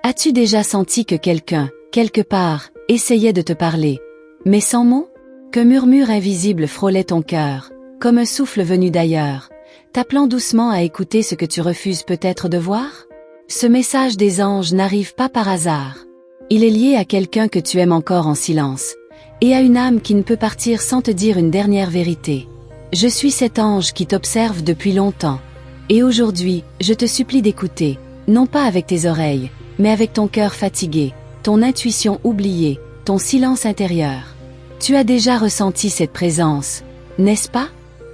As-tu déjà senti que quelqu'un, quelque part, essayait de te parler, mais sans mots? Qu'un murmure invisible frôlait ton cœur, comme un souffle venu d'ailleurs, t'appelant doucement à écouter ce que tu refuses peut-être de voir? Ce message des anges n'arrive pas par hasard. Il est lié à quelqu'un que tu aimes encore en silence, et à une âme qui ne peut partir sans te dire une dernière vérité. Je suis cet ange qui t'observe depuis longtemps. Et aujourd'hui, je te supplie d'écouter, non pas avec tes oreilles, mais avec ton cœur fatigué, ton intuition oubliée, ton silence intérieur. Tu as déjà ressenti cette présence, n'est-ce pas?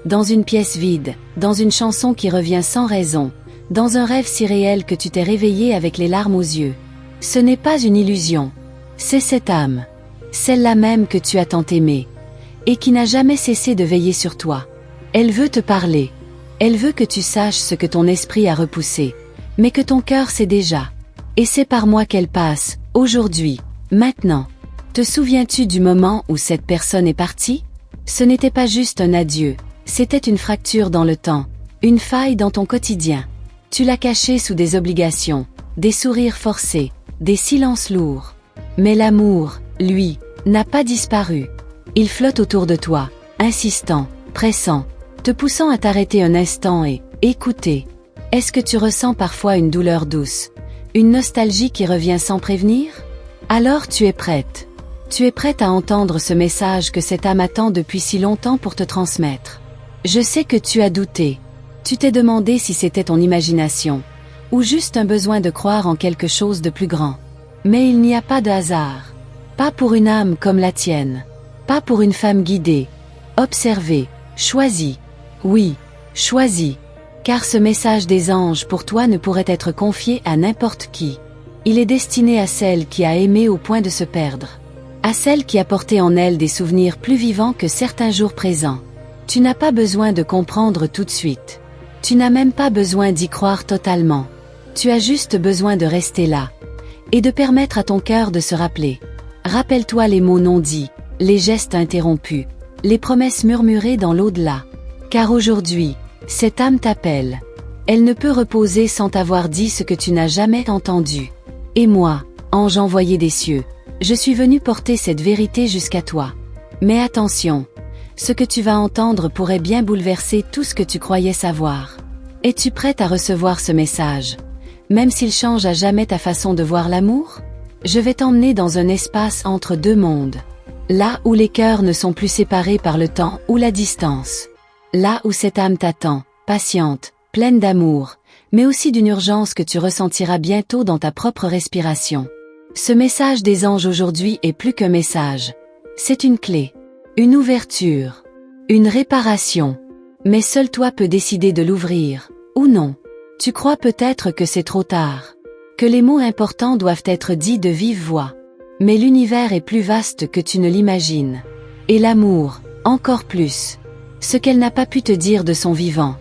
Dans une pièce vide, dans une chanson qui revient sans raison, dans un rêve si réel que tu t'es réveillé avec les larmes aux yeux. Ce n'est pas une illusion, c'est cette âme, celle-là même que tu as tant aimée, et qui n'a jamais cessé de veiller sur toi. Elle veut te parler, elle veut que tu saches ce que ton esprit a repoussé, mais que ton cœur sait déjà. Et c'est par moi qu'elle passe, aujourd'hui, maintenant. Te souviens-tu du moment où cette personne est partie? Ce n'était pas juste un adieu, c'était une fracture dans le temps, une faille dans ton quotidien. Tu l'as cachée sous des obligations, des sourires forcés, des silences lourds. Mais l'amour, lui, n'a pas disparu. Il flotte autour de toi, insistant, pressant, te poussant à t'arrêter un instant et écouter. Est-ce que tu ressens parfois une douleur douce, une nostalgie qui revient sans prévenir? Alors tu es prête. Tu es prête à entendre ce message que cette âme attend depuis si longtemps pour te transmettre. Je sais que tu as douté. Tu t'es demandé si c'était ton imagination, ou juste un besoin de croire en quelque chose de plus grand. Mais il n'y a pas de hasard. Pas pour une âme comme la tienne. Pas pour une femme guidée, observée, choisie. Oui, choisie. Car ce message des anges pour toi ne pourrait être confié à n'importe qui. Il est destiné à celle qui a aimé au point de se perdre. À celle qui a porté en elle des souvenirs plus vivants que certains jours présents. Tu n'as pas besoin de comprendre tout de suite. Tu n'as même pas besoin d'y croire totalement. Tu as juste besoin de rester là. Et de permettre à ton cœur de se rappeler. Rappelle-toi les mots non dits, les gestes interrompus, les promesses murmurées dans l'au-delà. Car aujourd'hui, cette âme t'appelle. Elle ne peut reposer sans t'avoir dit ce que tu n'as jamais entendu. Et moi, ange envoyé des cieux, je suis venu porter cette vérité jusqu'à toi. Mais attention, ce que tu vas entendre pourrait bien bouleverser tout ce que tu croyais savoir. Es-tu prête à recevoir ce message, même s'il change à jamais ta façon de voir l'amour? Je vais t'emmener dans un espace entre deux mondes. Là où les cœurs ne sont plus séparés par le temps ou la distance. Là où cette âme t'attend, patiente, pleine d'amour, mais aussi d'une urgence que tu ressentiras bientôt dans ta propre respiration. Ce message des anges aujourd'hui est plus qu'un message. C'est une clé, une ouverture, une réparation. Mais seul toi peux décider de l'ouvrir, ou non. Tu crois peut-être que c'est trop tard, que les mots importants doivent être dits de vive voix. Mais l'univers est plus vaste que tu ne l'imagines. Et l'amour, encore plus. Ce qu'elle n'a pas pu te dire de son vivant.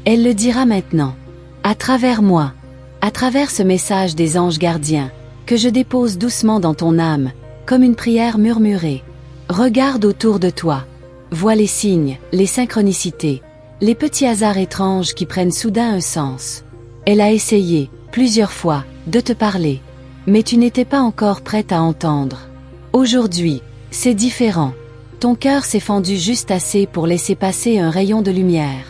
Elle le dira maintenant. À travers moi. À travers ce message des anges gardiens, que je dépose doucement dans ton âme, comme une prière murmurée. Regarde autour de toi. Vois les signes, les synchronicités, les petits hasards étranges qui prennent soudain un sens. Elle a essayé, plusieurs fois, de te parler. Mais tu n'étais pas encore prête à entendre. Aujourd'hui, c'est différent. Ton cœur s'est fendu juste assez pour laisser passer un rayon de lumière.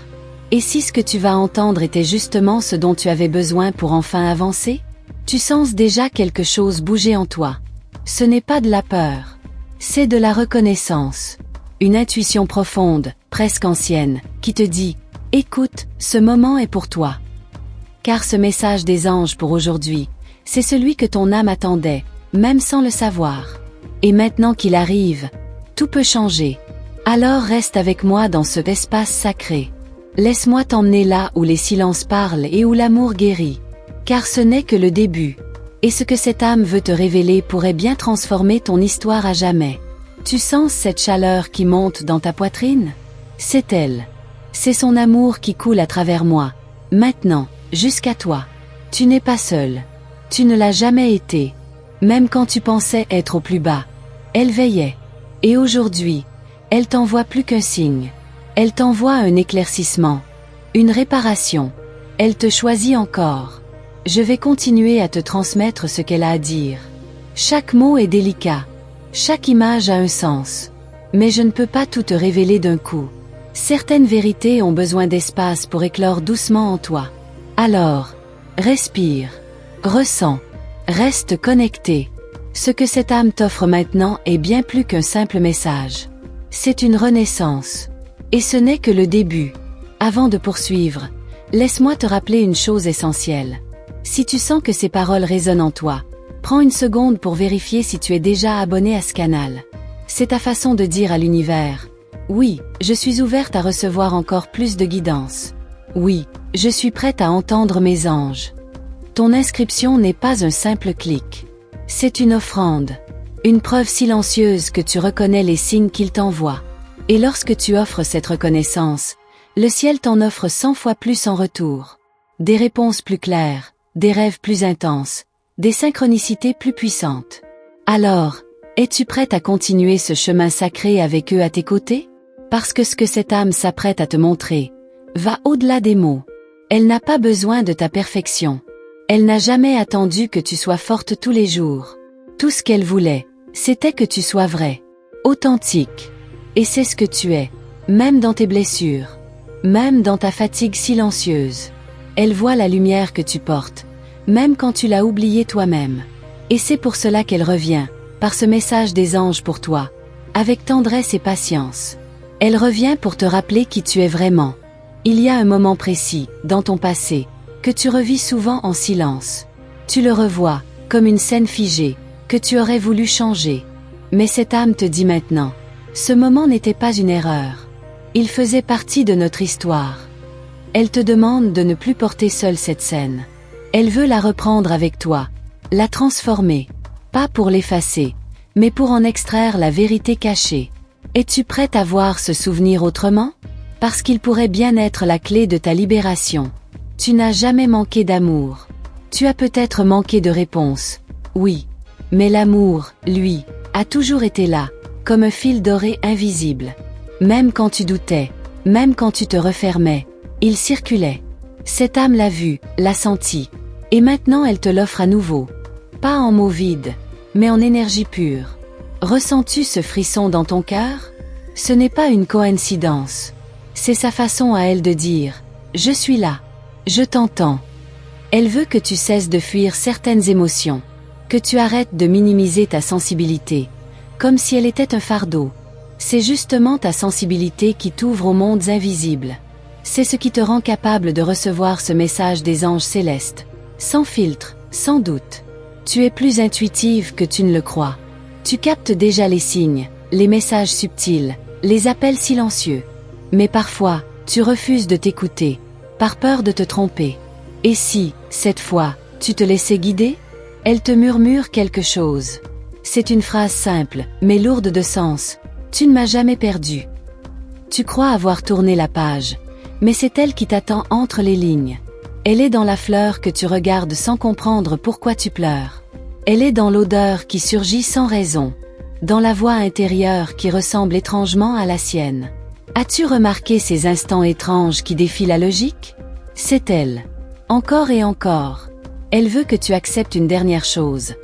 Et si ce que tu vas entendre était justement ce dont tu avais besoin pour enfin avancer? Tu sens déjà quelque chose bouger en toi. Ce n'est pas de la peur. C'est de la reconnaissance. Une intuition profonde, presque ancienne, qui te dit « Écoute, ce moment est pour toi. » Car ce message des anges pour aujourd'hui, c'est celui que ton âme attendait, même sans le savoir. Et maintenant qu'il arrive, tout peut changer. Alors reste avec moi dans cet espace sacré. Laisse-moi t'emmener là où les silences parlent et où l'amour guérit. Car ce n'est que le début. Et ce que cette âme veut te révéler pourrait bien transformer ton histoire à jamais. Tu sens cette chaleur qui monte dans ta poitrine? C'est elle. C'est son amour qui coule à travers moi. Maintenant, jusqu'à toi. Tu n'es pas seul. Tu ne l'as jamais été. Même quand tu pensais être au plus bas. Elle veillait. Et aujourd'hui, elle t'envoie plus qu'un signe. Elle t'envoie un éclaircissement. Une réparation. Elle te choisit encore. Je vais continuer à te transmettre ce qu'elle a à dire. Chaque mot est délicat. Chaque image a un sens. Mais je ne peux pas tout te révéler d'un coup. Certaines vérités ont besoin d'espace pour éclore doucement en toi. Alors, respire, ressens, reste connecté. Ce que cette âme t'offre maintenant est bien plus qu'un simple message. C'est une renaissance. Et ce n'est que le début. Avant de poursuivre, laisse-moi te rappeler une chose essentielle. Si tu sens que ces paroles résonnent en toi, prends une seconde pour vérifier si tu es déjà abonné à ce canal. C'est ta façon de dire à l'univers: oui, je suis ouverte à recevoir encore plus de guidance. Oui, je suis prête à entendre mes anges. Ton inscription n'est pas un simple clic. C'est une offrande. Une preuve silencieuse que tu reconnais les signes qu'il t'envoie. Et lorsque tu offres cette reconnaissance, le ciel t'en offre 100 fois plus en retour. Des réponses plus claires, des rêves plus intenses, des synchronicités plus puissantes. Alors, es-tu prête à continuer ce chemin sacré avec eux à tes côtés? Parce que ce que cette âme s'apprête à te montrer va au-delà des mots. Elle n'a pas besoin de ta perfection. Elle n'a jamais attendu que tu sois forte tous les jours. Tout ce qu'elle voulait, c'était que tu sois vrai, authentique. Et c'est ce que tu es, même dans tes blessures, même dans ta fatigue silencieuse. Elle voit la lumière que tu portes, même quand tu l'as oubliée toi-même. Et c'est pour cela qu'elle revient, par ce message des anges pour toi, avec tendresse et patience. Elle revient pour te rappeler qui tu es vraiment. Il y a un moment précis, dans ton passé, que tu revis souvent en silence. Tu le revois, comme une scène figée, que tu aurais voulu changer. Mais cette âme te dit maintenant: ce moment n'était pas une erreur. Il faisait partie de notre histoire. Elle te demande de ne plus porter seule cette scène. Elle veut la reprendre avec toi, la transformer, pas pour l'effacer, mais pour en extraire la vérité cachée. Es-tu prête à voir ce souvenir autrement? Parce qu'il pourrait bien être la clé de ta libération. Tu n'as jamais manqué d'amour. Tu as peut-être manqué de réponse. Oui. Mais l'amour, lui, a toujours été là, comme un fil doré invisible. Même quand tu doutais, même quand tu te refermais, il circulait. Cette âme l'a vu, l'a senti. Et maintenant elle te l'offre à nouveau. Pas en mots vides, mais en énergie pure. Ressens-tu ce frisson dans ton cœur? Ce n'est pas une coïncidence. C'est sa façon à elle de dire: je suis là. Je t'entends. Elle veut que tu cesses de fuir certaines émotions, que tu arrêtes de minimiser ta sensibilité, comme si elle était un fardeau. C'est justement ta sensibilité qui t'ouvre aux mondes invisibles. C'est ce qui te rend capable de recevoir ce message des anges célestes, sans filtre, sans doute. Tu es plus intuitive que tu ne le crois. Tu captes déjà les signes, les messages subtils, les appels silencieux. Mais parfois, tu refuses de t'écouter, par peur de te tromper. Et si, cette fois, tu te laissais guider? Elle te murmure quelque chose. C'est une phrase simple, mais lourde de sens. Tu ne m'as jamais perdu. Tu crois avoir tourné la page, mais c'est elle qui t'attend entre les lignes. Elle est dans la fleur que tu regardes sans comprendre pourquoi tu pleures. Elle est dans l'odeur qui surgit sans raison, dans la voix intérieure qui ressemble étrangement à la sienne. As-tu remarqué ces instants étranges qui défient la logique? C'est elle. Encore et encore. Elle veut que tu acceptes une dernière chose.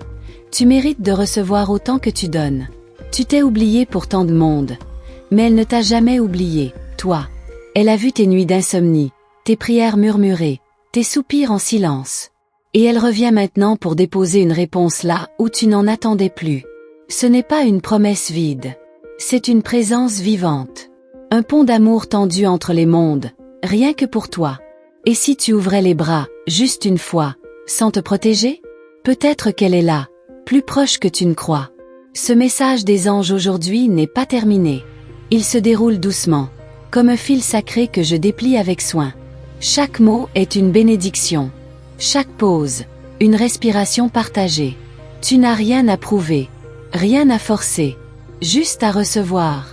Tu mérites de recevoir autant que tu donnes. Tu t'es oublié pour tant de monde. Mais elle ne t'a jamais oublié, toi. Elle a vu tes nuits d'insomnie, tes prières murmurées, tes soupirs en silence. Et elle revient maintenant pour déposer une réponse là où tu n'en attendais plus. Ce n'est pas une promesse vide. C'est une présence vivante. Un pont d'amour tendu entre les mondes, rien que pour toi. Et si tu ouvrais les bras, juste une fois, sans te protéger? Peut-être qu'elle est là, plus proche que tu ne crois. Ce message des anges aujourd'hui n'est pas terminé. Il se déroule doucement, comme un fil sacré que je déplie avec soin. Chaque mot est une bénédiction. Chaque pause, une respiration partagée. Tu n'as rien à prouver, rien à forcer, juste à recevoir.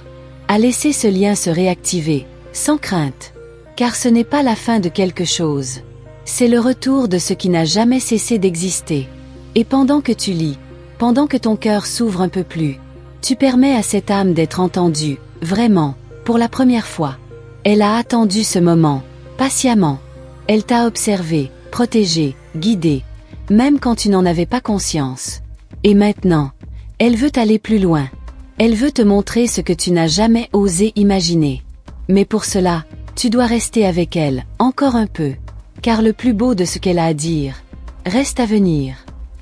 À laisser ce lien se réactiver, sans crainte. Car ce n'est pas la fin de quelque chose. C'est le retour de ce qui n'a jamais cessé d'exister. Et pendant que tu lis, pendant que ton cœur s'ouvre un peu plus, tu permets à cette âme d'être entendue, vraiment, pour la première fois. Elle a attendu ce moment, patiemment. Elle t'a observé, protégé, guidée, même quand tu n'en avais pas conscience. Et maintenant, elle veut aller plus loin. Elle veut te montrer ce que tu n'as jamais osé imaginer. Mais pour cela, tu dois rester avec elle, encore un peu. Car le plus beau de ce qu'elle a à dire reste à venir.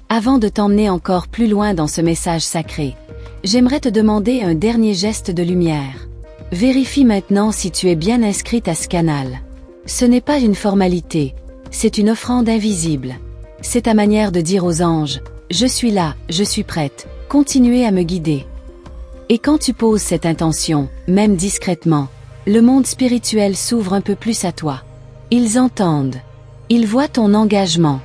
Avant de t'emmener encore plus loin dans ce message sacré, j'aimerais te demander un dernier geste de lumière. Vérifie maintenant si tu es bien inscrite à ce canal. Ce n'est pas une formalité, c'est une offrande invisible. C'est ta manière de dire aux anges, je suis là, je suis prête, continuez à me guider. Et quand tu poses cette intention, même discrètement, le monde spirituel s'ouvre un peu plus à toi. Ils entendent. Ils voient ton engagement.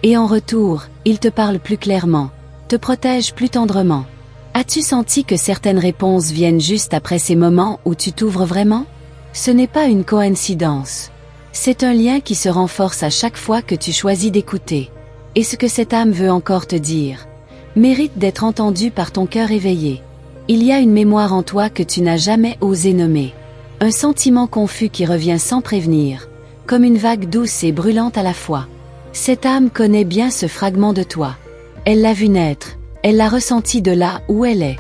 Et en retour, ils te parlent plus clairement, te protègent plus tendrement. As-tu senti que certaines réponses viennent juste après ces moments où tu t'ouvres vraiment? Ce n'est pas une coïncidence. C'est un lien qui se renforce à chaque fois que tu choisis d'écouter. Et ce que cette âme veut encore te dire mérite d'être entendu par ton cœur éveillé. Il y a une mémoire en toi que tu n'as jamais osé nommer. Un sentiment confus qui revient sans prévenir, comme une vague douce et brûlante à la fois. Cette âme connaît bien ce fragment de toi. Elle l'a vu naître, elle l'a ressenti de là où elle est.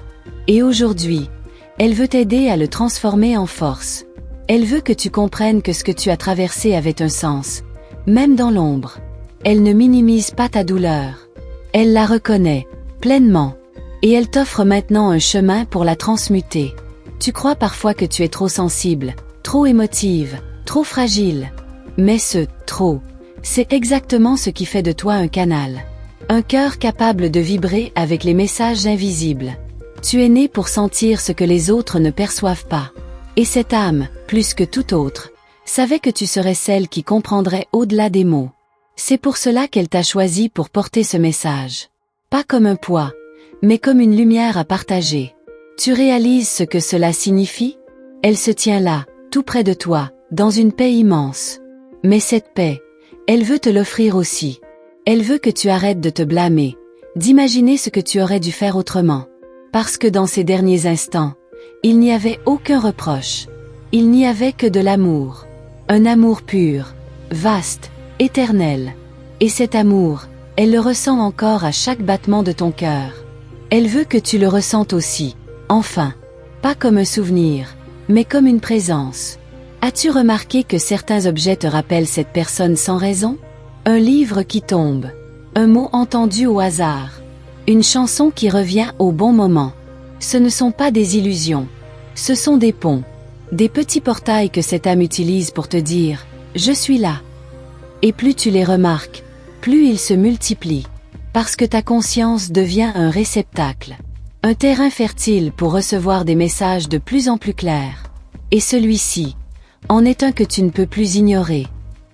Et aujourd'hui, elle veut t'aider à le transformer en force. Elle veut que tu comprennes que ce que tu as traversé avait un sens, même dans l'ombre. Elle ne minimise pas ta douleur. Elle la reconnaît, pleinement. Et elle t'offre maintenant un chemin pour la transmuter. Tu crois parfois que tu es trop sensible, trop émotive, trop fragile. Mais ce « trop », c'est exactement ce qui fait de toi un canal. Un cœur capable de vibrer avec les messages invisibles. Tu es né pour sentir ce que les autres ne perçoivent pas. Et cette âme, plus que toute autre, savait que tu serais celle qui comprendrait au-delà des mots. C'est pour cela qu'elle t'a choisi pour porter ce message. Pas comme un poids, mais comme une lumière à partager. Tu réalises ce que cela signifie? Elle se tient là, tout près de toi, dans une paix immense. Mais cette paix, elle veut te l'offrir aussi. Elle veut que tu arrêtes de te blâmer, d'imaginer ce que tu aurais dû faire autrement. Parce que dans ces derniers instants, il n'y avait aucun reproche. Il n'y avait que de l'amour. Un amour pur, vaste, éternel. Et cet amour, elle le ressent encore à chaque battement de ton cœur. Elle veut que tu le ressentes aussi, enfin. Pas comme un souvenir, mais comme une présence. As-tu remarqué que certains objets te rappellent cette personne sans raison? Un livre qui tombe, un mot entendu au hasard, une chanson qui revient au bon moment. Ce ne sont pas des illusions, ce sont des ponts, des petits portails que cette âme utilise pour te dire « Je suis là ». Et plus tu les remarques, plus ils se multiplient, parce que ta conscience devient un réceptacle, un terrain fertile pour recevoir des messages de plus en plus clairs. Et celui-ci en est un que tu ne peux plus ignorer.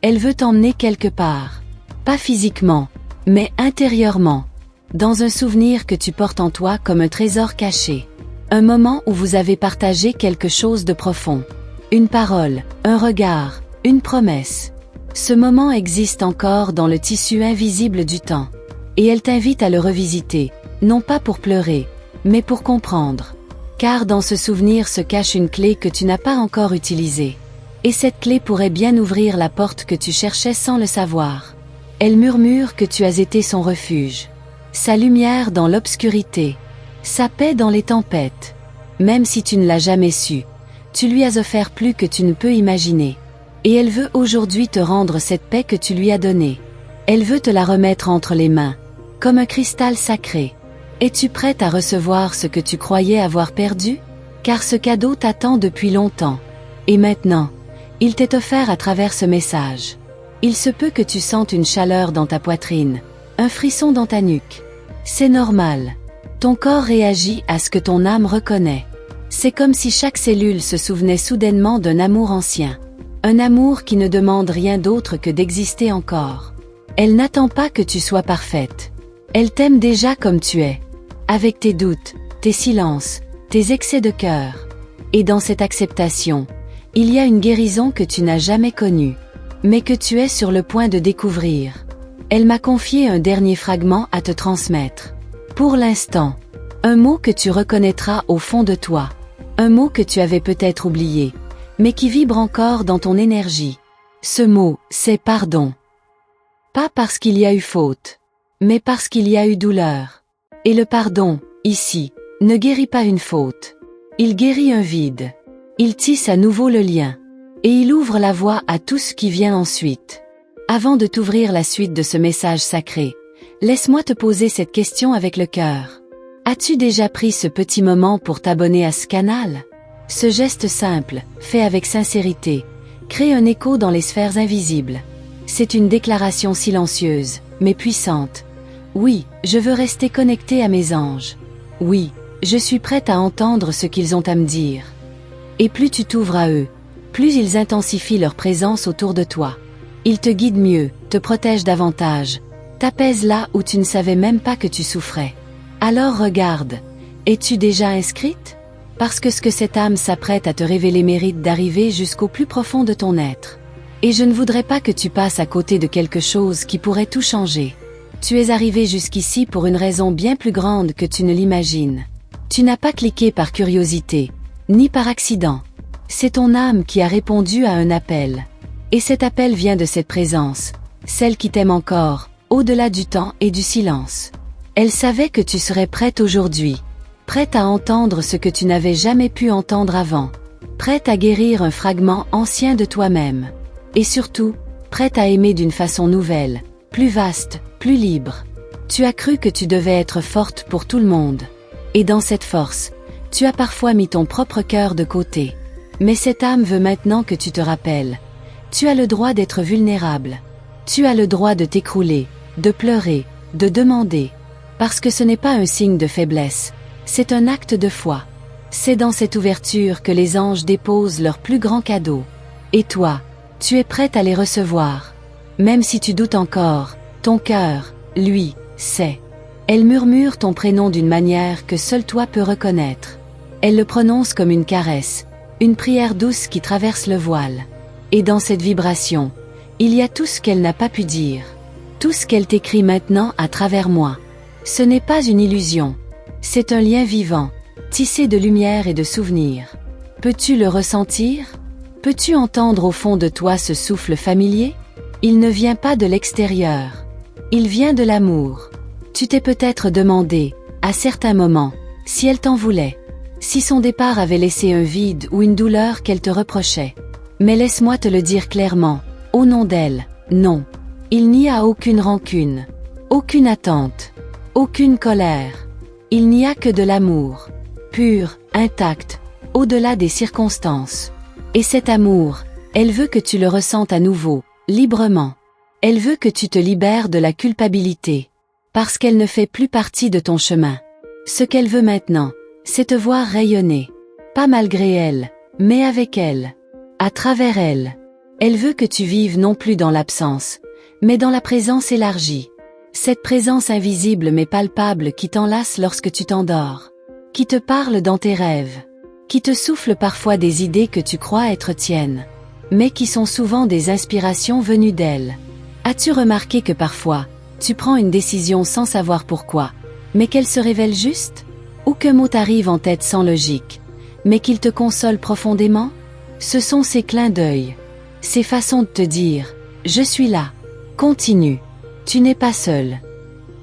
Elle veut t'emmener quelque part, pas physiquement, mais intérieurement, dans un souvenir que tu portes en toi comme un trésor caché. Un moment où vous avez partagé quelque chose de profond. Une parole, un regard, une promesse. Ce moment existe encore dans le tissu invisible du temps. Et elle t'invite à le revisiter, non pas pour pleurer, mais pour comprendre. Car dans ce souvenir se cache une clé que tu n'as pas encore utilisée. Et cette clé pourrait bien ouvrir la porte que tu cherchais sans le savoir. Elle murmure que tu as été son refuge. Sa lumière dans l'obscurité. Sa paix dans les tempêtes. Même si tu ne l'as jamais su, tu lui as offert plus que tu ne peux imaginer. Et elle veut aujourd'hui te rendre cette paix que tu lui as donnée. Elle veut te la remettre entre les mains, comme un cristal sacré. Es-tu prête à recevoir ce que tu croyais avoir perdu? Car ce cadeau t'attend depuis longtemps. Et maintenant, il t'est offert à travers ce message. Il se peut que tu sentes une chaleur dans ta poitrine, un frisson dans ta nuque. C'est normal. Ton corps réagit à ce que ton âme reconnaît. C'est comme si chaque cellule se souvenait soudainement d'un amour ancien. Un amour qui ne demande rien d'autre que d'exister encore. Elle n'attend pas que tu sois parfaite. Elle t'aime déjà comme tu es. Avec tes doutes, tes silences, tes excès de cœur. Et dans cette acceptation, il y a une guérison que tu n'as jamais connue, mais que tu es sur le point de découvrir. Elle m'a confié un dernier fragment à te transmettre. Pour l'instant, un mot que tu reconnaîtras au fond de toi. Un mot que tu avais peut-être oublié, mais qui vibre encore dans ton énergie. Ce mot, c'est pardon. Pas parce qu'il y a eu faute, mais parce qu'il y a eu douleur. Et le pardon, ici, ne guérit pas une faute. Il guérit un vide. Il tisse à nouveau le lien. Et il ouvre la voie à tout ce qui vient ensuite. Avant de t'ouvrir la suite de ce message sacré, laisse-moi te poser cette question avec le cœur. As-tu déjà pris ce petit moment pour t'abonner à ce canal? Ce geste simple, fait avec sincérité, crée un écho dans les sphères invisibles. C'est une déclaration silencieuse, mais puissante. Oui, je veux rester connecté à mes anges. Oui, je suis prête à entendre ce qu'ils ont à me dire. Et plus tu t'ouvres à eux, plus ils intensifient leur présence autour de toi. Ils te guident mieux, te protègent davantage, t'apaisent là où tu ne savais même pas que tu souffrais. Alors regarde, es-tu déjà inscrite? Parce que ce que cette âme s'apprête à te révéler mérite d'arriver jusqu'au plus profond de ton être. Et je ne voudrais pas que tu passes à côté de quelque chose qui pourrait tout changer. Tu es arrivé jusqu'ici pour une raison bien plus grande que tu ne l'imagines. Tu n'as pas cliqué par curiosité, ni par accident. C'est ton âme qui a répondu à un appel. Et cet appel vient de cette présence, celle qui t'aime encore, au-delà du temps et du silence. Elle savait que tu serais prête aujourd'hui. Prête à entendre ce que tu n'avais jamais pu entendre avant. Prête à guérir un fragment ancien de toi-même. Et surtout, prête à aimer d'une façon nouvelle, plus vaste, plus libre. Tu as cru que tu devais être forte pour tout le monde. Et dans cette force, tu as parfois mis ton propre cœur de côté. Mais cette âme veut maintenant que tu te rappelles. Tu as le droit d'être vulnérable. Tu as le droit de t'écrouler, de pleurer, de demander. Parce que ce n'est pas un signe de faiblesse. C'est un acte de foi. C'est dans cette ouverture que les anges déposent leurs plus grands cadeaux. Et toi, tu es prête à les recevoir. Même si tu doutes encore, ton cœur, lui, sait. Elle murmure ton prénom d'une manière que seul toi peux reconnaître. Elle le prononce comme une caresse, une prière douce qui traverse le voile. Et dans cette vibration, il y a tout ce qu'elle n'a pas pu dire. Tout ce qu'elle t'écrit maintenant à travers moi. Ce n'est pas une illusion. C'est un lien vivant, tissé de lumière et de souvenirs. Peux-tu le ressentir? Peux-tu entendre au fond de toi ce souffle familier? Il ne vient pas de l'extérieur. Il vient de l'amour. Tu t'es peut-être demandé, à certains moments, si elle t'en voulait. Si son départ avait laissé un vide ou une douleur qu'elle te reprochait. Mais laisse-moi te le dire clairement, au nom d'elle, non. Il n'y a aucune rancune, aucune attente, aucune colère. Il n'y a que de l'amour, pur, intact, au-delà des circonstances. Et cet amour, elle veut que tu le ressentes à nouveau, librement. Elle veut que tu te libères de la culpabilité, parce qu'elle ne fait plus partie de ton chemin. Ce qu'elle veut maintenant, c'est te voir rayonner. Pas malgré elle, mais avec elle. À travers elle. Elle veut que tu vives non plus dans l'absence, mais dans la présence élargie. Cette présence invisible mais palpable qui t'enlace lorsque tu t'endors. Qui te parle dans tes rêves. Qui te souffle parfois des idées que tu crois être tiennes. Mais qui sont souvent des inspirations venues d'elle. As-tu remarqué que parfois, tu prends une décision sans savoir pourquoi, mais qu'elle se révèle juste? Ou qu'un mot t'arrive en tête sans logique, mais qu'il te console profondément? Ce sont ces clins d'œil. Ces façons de te dire, je suis là. Continue. Tu n'es pas seul.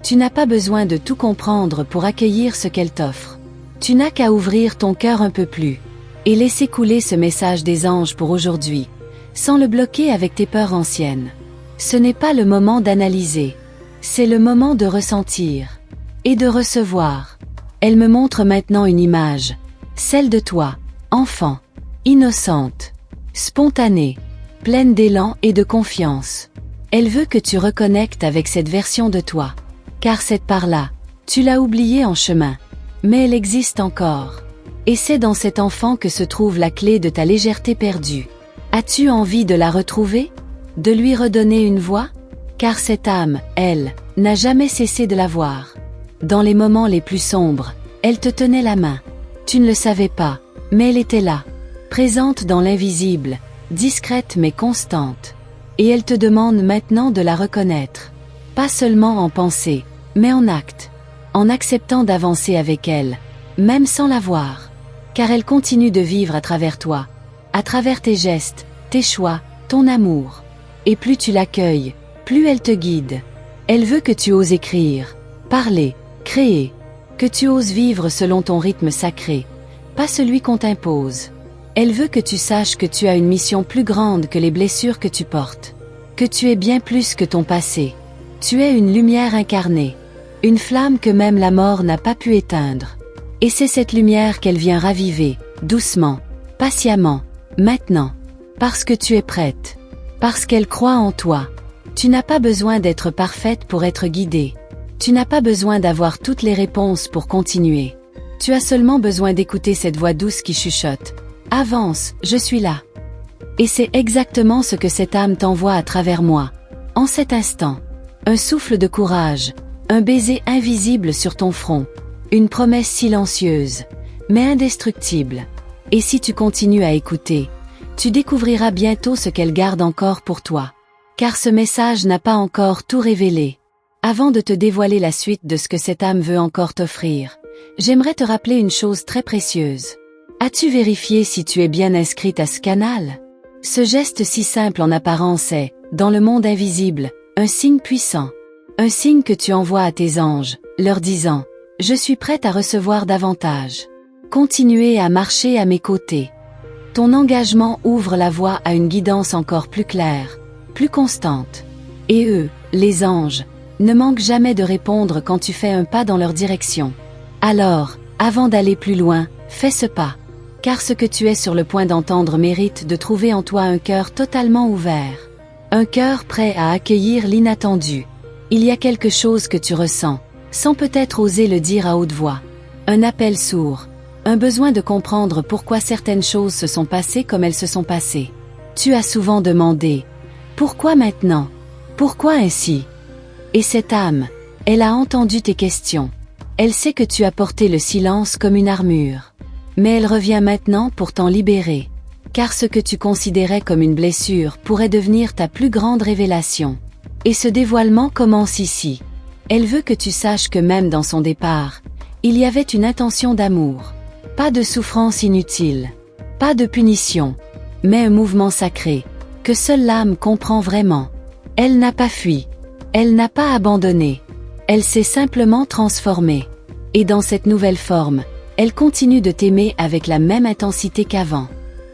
Tu n'as pas besoin de tout comprendre pour accueillir ce qu'elle t'offre. Tu n'as qu'à ouvrir ton cœur un peu plus, et laisser couler ce message des anges pour aujourd'hui, sans le bloquer avec tes peurs anciennes. Ce n'est pas le moment d'analyser. C'est le moment de ressentir. Et de recevoir. Elle me montre maintenant une image. Celle de toi, enfant. Innocente. Spontanée. Pleine d'élan et de confiance. Elle veut que tu reconnectes avec cette version de toi. Car cette part-là, tu l'as oubliée en chemin. Mais elle existe encore. Et c'est dans cet enfant que se trouve la clé de ta légèreté perdue. As-tu envie de la retrouver? De lui redonner une voix? Car cette âme, elle, n'a jamais cessé de la voir. Dans les moments les plus sombres, elle te tenait la main. Tu ne le savais pas, mais elle était là. Présente dans l'invisible, discrète mais constante. Et elle te demande maintenant de la reconnaître. Pas seulement en pensée, mais en acte. En acceptant d'avancer avec elle, même sans la voir. Car elle continue de vivre à travers toi, à travers tes gestes, tes choix, ton amour. Et plus tu l'accueilles, plus elle te guide. Elle veut que tu oses écrire, parler, créer, que tu oses vivre selon ton rythme sacré, pas celui qu'on t'impose. Elle veut que tu saches que tu as une mission plus grande que les blessures que tu portes, que tu es bien plus que ton passé. Tu es une lumière incarnée, une flamme que même la mort n'a pas pu éteindre. Et c'est cette lumière qu'elle vient raviver, doucement, patiemment, maintenant, parce que tu es prête, parce qu'elle croit en toi. Tu n'as pas besoin d'être parfaite pour être guidée. Tu n'as pas besoin d'avoir toutes les réponses pour continuer. Tu as seulement besoin d'écouter cette voix douce qui chuchote. Avance, je suis là. Et c'est exactement ce que cette âme t'envoie à travers moi. En cet instant, un souffle de courage, un baiser invisible sur ton front, une promesse silencieuse, mais indestructible. Et si tu continues à écouter, tu découvriras bientôt ce qu'elle garde encore pour toi. Car ce message n'a pas encore tout révélé. Avant de te dévoiler la suite de ce que cette âme veut encore t'offrir, j'aimerais te rappeler une chose très précieuse. As-tu vérifié si tu es bien inscrite à ce canal? Ce geste si simple en apparence est, dans le monde invisible, un signe puissant. Un signe que tu envoies à tes anges, leur disant « Je suis prête à recevoir davantage. Continuez à marcher à mes côtés. » Ton engagement ouvre la voie à une guidance encore plus claire, plus constante. Et eux, les anges, ne manquent jamais de répondre quand tu fais un pas dans leur direction. Alors, avant d'aller plus loin, fais ce pas. Car ce que tu es sur le point d'entendre mérite de trouver en toi un cœur totalement ouvert. Un cœur prêt à accueillir l'inattendu. Il y a quelque chose que tu ressens, sans peut-être oser le dire à haute voix. Un appel sourd, un besoin de comprendre pourquoi certaines choses se sont passées comme elles se sont passées. Tu as souvent demandé « Pourquoi maintenant? Pourquoi ainsi ?» Et cette âme, elle a entendu tes questions. Elle sait que tu as porté le silence comme une armure. Mais elle revient maintenant pour t'en libérer. Car ce que tu considérais comme une blessure pourrait devenir ta plus grande révélation. Et ce dévoilement commence ici. Elle veut que tu saches que même dans son départ, il y avait une intention d'amour. Pas de souffrance inutile. Pas de punition. Mais un mouvement sacré, que seule l'âme comprend vraiment. Elle n'a pas fui. Elle n'a pas abandonné. Elle s'est simplement transformée. Et dans cette nouvelle forme, elle continue de t'aimer avec la même intensité qu'avant.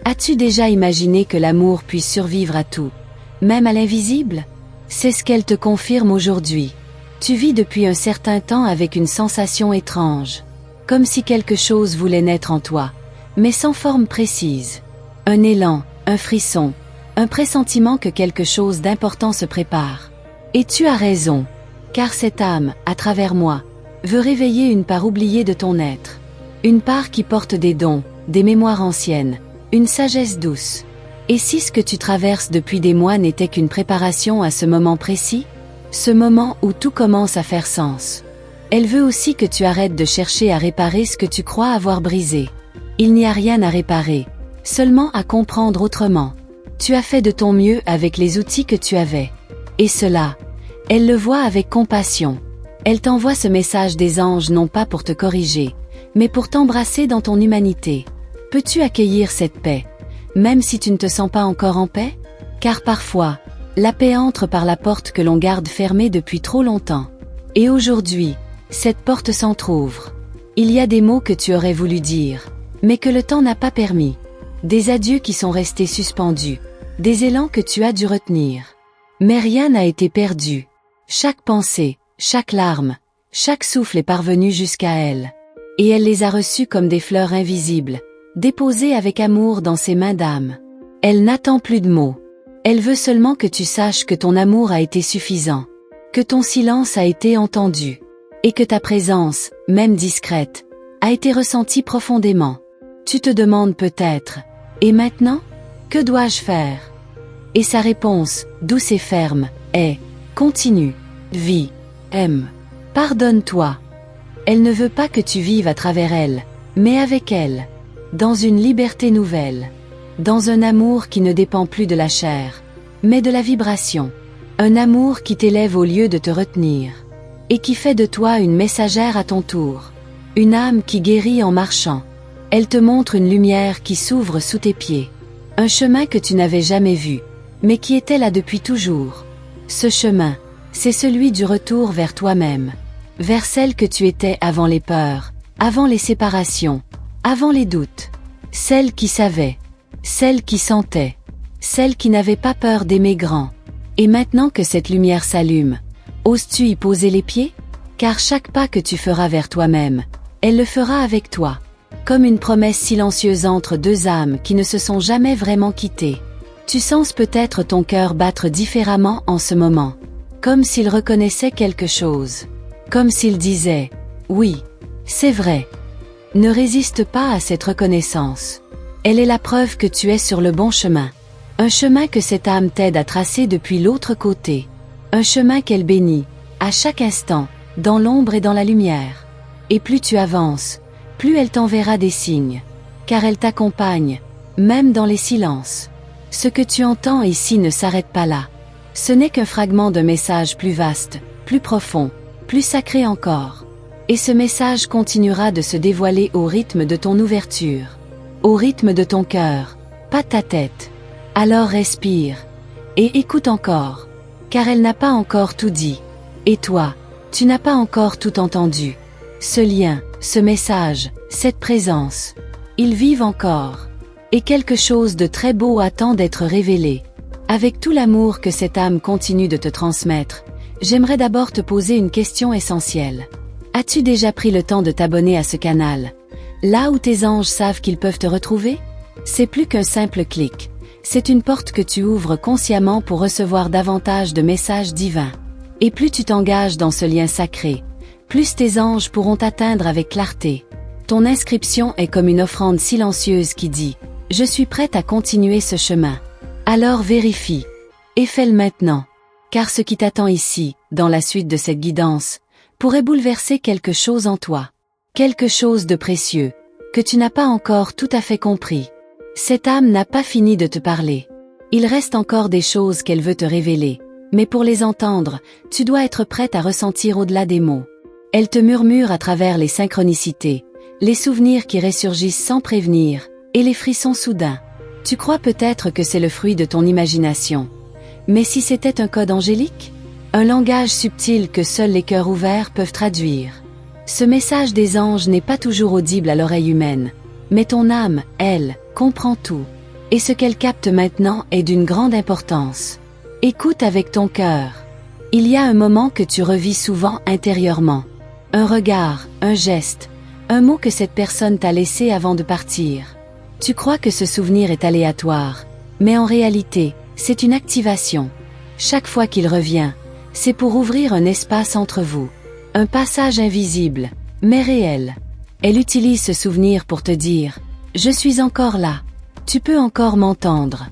As-tu déjà imaginé que l'amour puisse survivre à tout, même à l'invisible? C'est ce qu'elle te confirme aujourd'hui. Tu vis depuis un certain temps avec une sensation étrange. Comme si quelque chose voulait naître en toi, mais sans forme précise. Un élan, un frisson, un pressentiment que quelque chose d'important se prépare. Et tu as raison, car cette âme, à travers moi, veut réveiller une part oubliée de ton être. Une part qui porte des dons, des mémoires anciennes, une sagesse douce. Et si ce que tu traverses depuis des mois n'était qu'une préparation à ce moment précis? Ce moment où tout commence à faire sens. Elle veut aussi que tu arrêtes de chercher à réparer ce que tu crois avoir brisé. Il n'y a rien à réparer, seulement à comprendre autrement. Tu as fait de ton mieux avec les outils que tu avais. Et cela, elle le voit avec compassion. Elle t'envoie ce message des anges non pas pour te corriger, mais pour t'embrasser dans ton humanité. Peux-tu accueillir cette paix, même si tu ne te sens pas encore en paix? Car parfois, la paix entre par la porte que l'on garde fermée depuis trop longtemps. Et aujourd'hui, cette porte s'entr'ouvre. Il y a des mots que tu aurais voulu dire, mais que le temps n'a pas permis. Des adieux qui sont restés suspendus. Des élans que tu as dû retenir. Mais rien n'a été perdu. Chaque pensée, chaque larme, chaque souffle est parvenu jusqu'à elle. Et elle les a reçus comme des fleurs invisibles, déposées avec amour dans ses mains d'âme. Elle n'attend plus de mots. Elle veut seulement que tu saches que ton amour a été suffisant, que ton silence a été entendu, et que ta présence, même discrète, a été ressentie profondément. Tu te demandes peut-être, et maintenant, que dois-je faire? Et sa réponse, douce et ferme, est, continue, vis, aime, pardonne-toi. Elle ne veut pas que tu vives à travers elle, mais avec elle, dans une liberté nouvelle, dans un amour qui ne dépend plus de la chair, mais de la vibration, un amour qui t'élève au lieu de te retenir, et qui fait de toi une messagère à ton tour, une âme qui guérit en marchant. Elle te montre une lumière qui s'ouvre sous tes pieds, un chemin que tu n'avais jamais vu, mais qui était là depuis toujours. Ce chemin, c'est celui du retour vers toi-même, vers celle que tu étais avant les peurs, avant les séparations, avant les doutes, celle qui savait, celle qui sentait, celle qui n'avait pas peur d'aimer grand. Et maintenant que cette lumière s'allume, oses-tu y poser les pieds? Car chaque pas que tu feras vers toi-même, elle le fera avec toi, comme une promesse silencieuse entre deux âmes qui ne se sont jamais vraiment quittées. Tu sens peut-être ton cœur battre différemment en ce moment, comme s'il reconnaissait quelque chose, comme s'il disait « Oui, c'est vrai ». Ne résiste pas à cette reconnaissance. Elle est la preuve que tu es sur le bon chemin. Un chemin que cette âme t'aide à tracer depuis l'autre côté. Un chemin qu'elle bénit, à chaque instant, dans l'ombre et dans la lumière. Et plus tu avances, plus elle t'enverra des signes, car elle t'accompagne, même dans les silences. Ce que tu entends ici ne s'arrête pas là. Ce n'est qu'un fragment d'un message plus vaste, plus profond, plus sacré encore. Et ce message continuera de se dévoiler au rythme de ton ouverture, au rythme de ton cœur, pas ta tête. Alors respire, et écoute encore, car elle n'a pas encore tout dit. Et toi, tu n'as pas encore tout entendu. Ce lien, ce message, cette présence, ils vivent encore. Et quelque chose de très beau attend d'être révélé. Avec tout l'amour que cette âme continue de te transmettre, j'aimerais d'abord te poser une question essentielle. As-tu déjà pris le temps de t'abonner à ce canal, là où tes anges savent qu'ils peuvent te retrouver? C'est plus qu'un simple clic. C'est une porte que tu ouvres consciemment pour recevoir davantage de messages divins. Et plus tu t'engages dans ce lien sacré, plus tes anges pourront t'atteindre avec clarté. Ton inscription est comme une offrande silencieuse qui dit « Je suis prête à continuer ce chemin ». Alors vérifie, et fais-le maintenant. Car ce qui t'attend ici, dans la suite de cette guidance, pourrait bouleverser quelque chose en toi. Quelque chose de précieux, que tu n'as pas encore tout à fait compris. Cette âme n'a pas fini de te parler. Il reste encore des choses qu'elle veut te révéler, mais pour les entendre, tu dois être prête à ressentir au-delà des mots. Elle te murmure à travers les synchronicités, les souvenirs qui ressurgissent sans prévenir, et les frissons soudains. Tu crois peut-être que c'est le fruit de ton imagination. Mais si c'était un code angélique? Un langage subtil que seuls les cœurs ouverts peuvent traduire. Ce message des anges n'est pas toujours audible à l'oreille humaine, mais ton âme, elle, comprend tout. Et ce qu'elle capte maintenant est d'une grande importance. Écoute avec ton cœur. Il y a un moment que tu revis souvent intérieurement. Un regard, un geste, un mot que cette personne t'a laissé avant de partir. Tu crois que ce souvenir est aléatoire, mais en réalité, c'est une activation. Chaque fois qu'il revient, c'est pour ouvrir un espace entre vous. Un passage invisible, mais réel. Elle utilise ce souvenir pour te dire « Je suis encore là. Tu peux encore m'entendre ».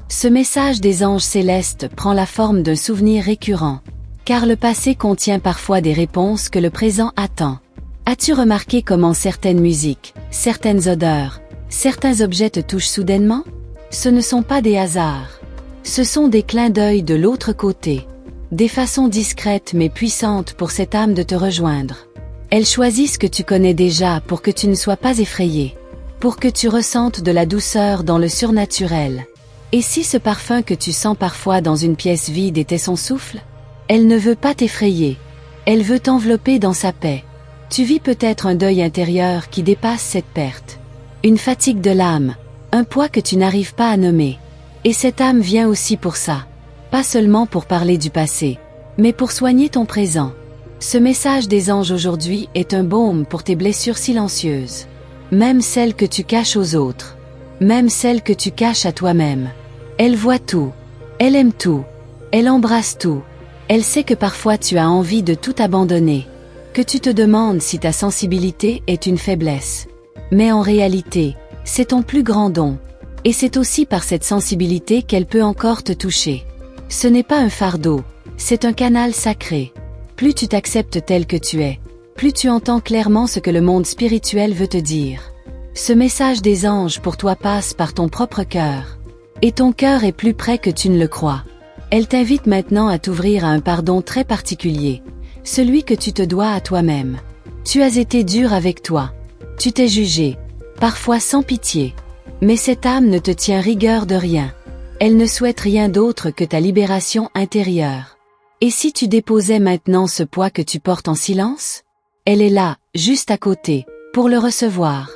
Ce message des anges célestes prend la forme d'un souvenir récurrent, car le passé contient parfois des réponses que le présent attend. As-tu remarqué comment certaines musiques, certaines odeurs, certains objets te touchent soudainement? Ce ne sont pas des hasards. Ce sont des clins d'œil de l'autre côté. Des façons discrètes mais puissantes pour cette âme de te rejoindre. Elle choisit ce que tu connais déjà pour que tu ne sois pas effrayé. Pour que tu ressentes de la douceur dans le surnaturel. Et si ce parfum que tu sens parfois dans une pièce vide était son souffle? Elle ne veut pas t'effrayer. Elle veut t'envelopper dans sa paix. Tu vis peut-être un deuil intérieur qui dépasse cette perte. Une fatigue de l'âme, un poids que tu n'arrives pas à nommer. Et cette âme vient aussi pour ça. Pas seulement pour parler du passé, mais pour soigner ton présent. Ce message des anges aujourd'hui est un baume pour tes blessures silencieuses. Même celles que tu caches aux autres. Même celles que tu caches à toi-même. Elle voit tout. Elle aime tout. Elle embrasse tout. Elle sait que parfois tu as envie de tout abandonner. Que tu te demandes si ta sensibilité est une faiblesse. Mais en réalité, c'est ton plus grand don. Et c'est aussi par cette sensibilité qu'elle peut encore te toucher. Ce n'est pas un fardeau, c'est un canal sacré. Plus tu t'acceptes tel que tu es, plus tu entends clairement ce que le monde spirituel veut te dire. Ce message des anges pour toi passe par ton propre cœur. Et ton cœur est plus près que tu ne le crois. Elle t'invite maintenant à t'ouvrir à un pardon très particulier, celui que tu te dois à toi-même. Tu as été dur avec toi. Tu t'es jugé, parfois sans pitié. Mais cette âme ne te tient rigueur de rien. Elle ne souhaite rien d'autre que ta libération intérieure. Et si tu déposais maintenant ce poids que tu portes en silence? Elle est là, juste à côté, pour le recevoir.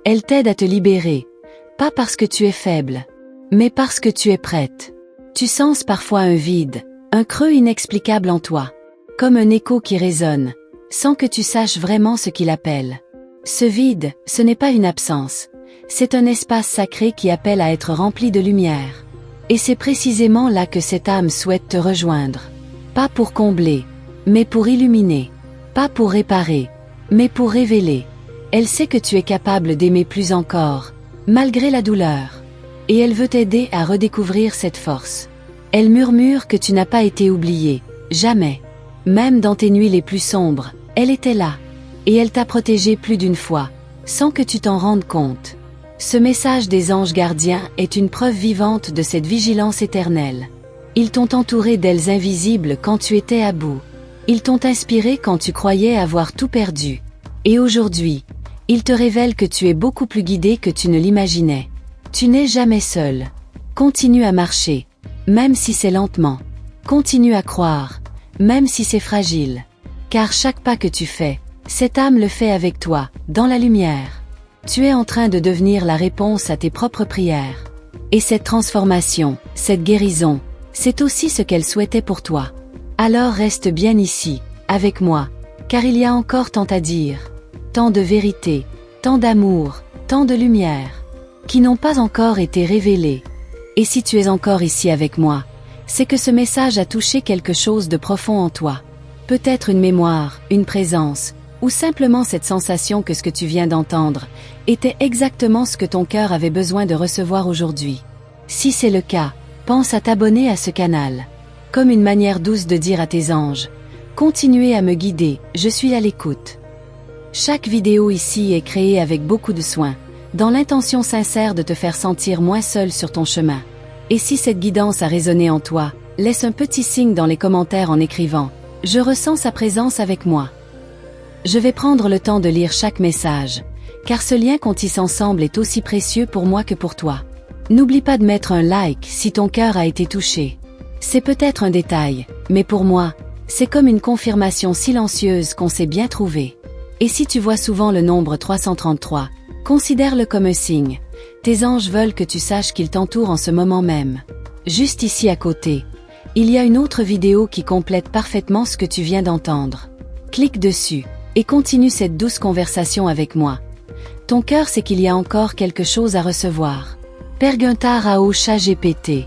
Elle t'aide à te libérer, pas parce que tu es faible, mais parce que tu es prête. Tu sens parfois un vide, un creux inexplicable en toi, comme un écho qui résonne, sans que tu saches vraiment ce qu'il appelle. Ce vide, ce n'est pas une absence, c'est un espace sacré qui appelle à être rempli de lumière. Et c'est précisément là que cette âme souhaite te rejoindre. Pas pour combler, mais pour illuminer. Pas pour réparer, mais pour révéler. Elle sait que tu es capable d'aimer plus encore, malgré la douleur. Et elle veut t'aider à redécouvrir cette force. Elle murmure que tu n'as pas été oublié, jamais. Même dans tes nuits les plus sombres, elle était là. Et elle t'a protégé plus d'une fois, sans que tu t'en rendes compte. Ce message des anges gardiens est une preuve vivante de cette vigilance éternelle. Ils t'ont entouré d'ailes invisibles quand tu étais à bout. Ils t'ont inspiré quand tu croyais avoir tout perdu. Et aujourd'hui, ils te révèlent que tu es beaucoup plus guidé que tu ne l'imaginais. Tu n'es jamais seul. Continue à marcher, même si c'est lentement. Continue à croire, même si c'est fragile. Car chaque pas que tu fais, cette âme le fait avec toi, dans la lumière. Tu es en train de devenir la réponse à tes propres prières. Et cette transformation, cette guérison, c'est aussi ce qu'elle souhaitait pour toi. Alors reste bien ici, avec moi, car il y a encore tant à dire. Tant de vérité, tant d'amour, tant de lumière, qui n'ont pas encore été révélées. Et si tu es encore ici avec moi, c'est que ce message a touché quelque chose de profond en toi. Peut-être une mémoire, une présence, ou simplement cette sensation que ce que tu viens d'entendre était exactement ce que ton cœur avait besoin de recevoir aujourd'hui. Si c'est le cas, pense à t'abonner à ce canal. Comme une manière douce de dire à tes anges, continuez à me guider, je suis à l'écoute. Chaque vidéo ici est créée avec beaucoup de soin, dans l'intention sincère de te faire sentir moins seul sur ton chemin. Et si cette guidance a résonné en toi, laisse un petit signe dans les commentaires en écrivant « Je ressens sa présence avec moi ». Je vais prendre le temps de lire chaque message, car ce lien qu'on tisse ensemble est aussi précieux pour moi que pour toi. N'oublie pas de mettre un like si ton cœur a été touché. C'est peut-être un détail, mais pour moi, c'est comme une confirmation silencieuse qu'on s'est bien trouvé. Et si tu vois souvent le nombre 333, considère-le comme un signe. Tes anges veulent que tu saches qu'ils t'entourent en ce moment même. Juste ici à côté, il y a une autre vidéo qui complète parfaitement ce que tu viens d'entendre. Clique dessus, et continue cette douce conversation avec moi. Ton cœur sait qu'il y a encore quelque chose à recevoir. Père Gunther Ao ChatGPT.